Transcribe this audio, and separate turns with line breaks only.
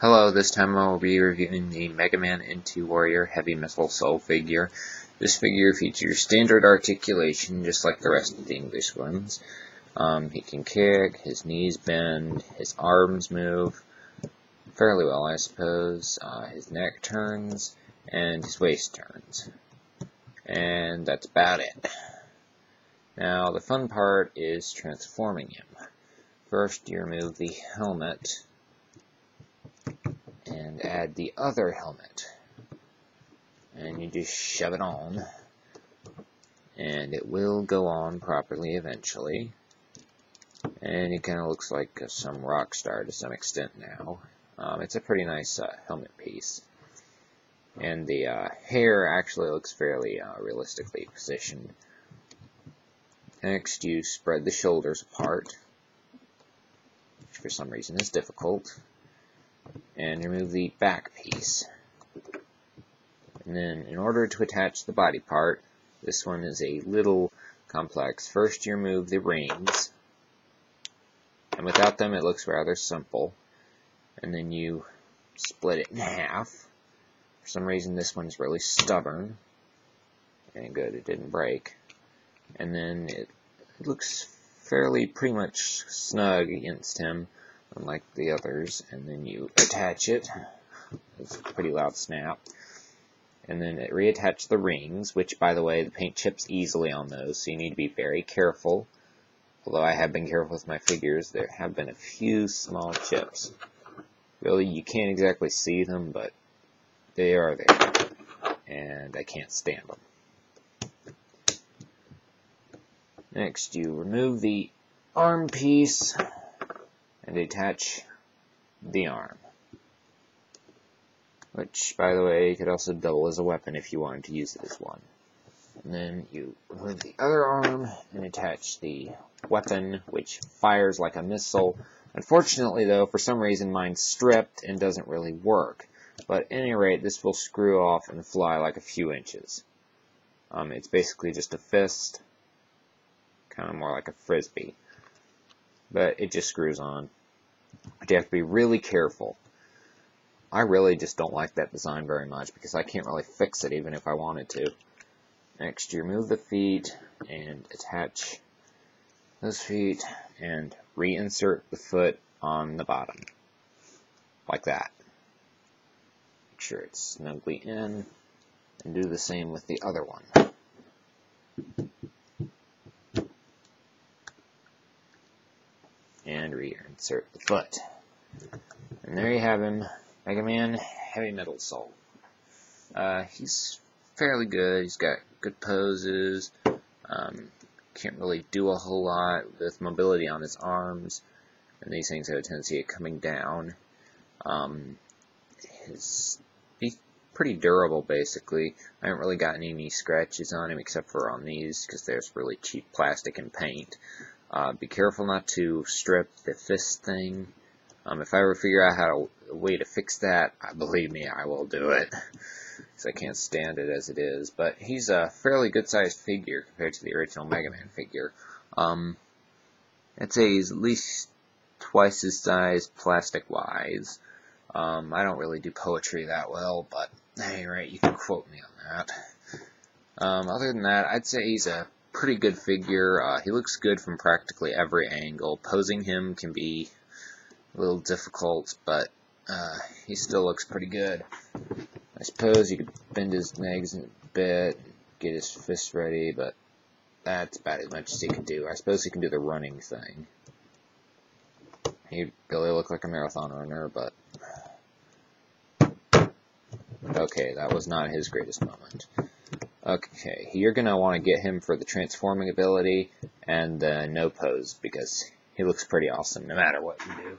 Hello, this time I will be reviewing the Mega Man Into Warrior Heavy-MetalSoul figure. This figure features standard articulation, just like the rest of the English ones. He can kick, his knees bend, his arms move fairly well, I suppose. His neck turns, and his waist turns. And that's about it. Now, the fun part is transforming him. First, you remove the helmet and add the other helmet, and you just shove it on, and it will go on properly eventually. And it kind of looks like some rock star to some extent now. It's a pretty nice helmet piece, and the hair actually looks fairly realistically positioned. Next, you spread the shoulders apart, which for some reason is difficult, and remove the back piece. And then, in order to attach the body part, this one is a little complex. First, you remove the rings, and without them it looks rather simple. And then you split it in half. For some reason this one's really stubborn. And good, it didn't break. And then it looks fairly pretty much snug against him, unlike the others. And then you attach it. It's a pretty loud snap. And then reattach the rings, which, by the way, the paint chips easily on those, so you need to be very careful. Although I have been careful with my figures, there have been a few small chips. Really, you can't exactly see them, but they are there, and I can't stand them. Next, you remove the arm piece and attach the arm, which, by the way, could also double as a weapon if you wanted to use it as one. And then you remove the other arm and attach the weapon, which fires like a missile. Unfortunately, though, for some reason mine's stripped and doesn't really work. But at any rate, this will screw off and fly like a few inches. It's basically just a fist, kind of more like a frisbee. But it just screws on. But you have to be really careful. I really just don't like that design very much because I can't really fix it even if I wanted to. Next, you remove the feet and attach those feet and reinsert the foot on the bottom, like that. Make sure it's snugly in, and do the same with the other one. And reinsert the foot. And there you have him, Mega Man Heavy-MetalSoul. He's fairly good. He's got good poses. Can't really do a whole lot with mobility on his arms, and these things have a tendency of coming down. He's pretty durable, basically. I haven't really gotten any scratches on him except for on these, because there's really cheap plastic and paint. Be careful not to strip the fist thing. If I ever figure out a way to fix that, believe me, I will do it. Because I can't stand it as it is. But he's a fairly good-sized figure compared to the original Mega Man figure. I'd say he's at least twice his size plastic-wise. I don't really do poetry that well, but hey, right, you can quote me on that. Other than that, I'd say he's a pretty good figure. He looks good from practically every angle. Posing him can be a little difficult, but he still looks pretty good. I suppose you could bend his legs a bit, get his fists ready, but that's about as much as he can do. I suppose he can do the running thing. He'd really look like a marathon runner, but okay, that was not his greatest moment. Okay, you're going to want to get him for the transforming ability and the no pose, because he looks pretty awesome no matter what you do.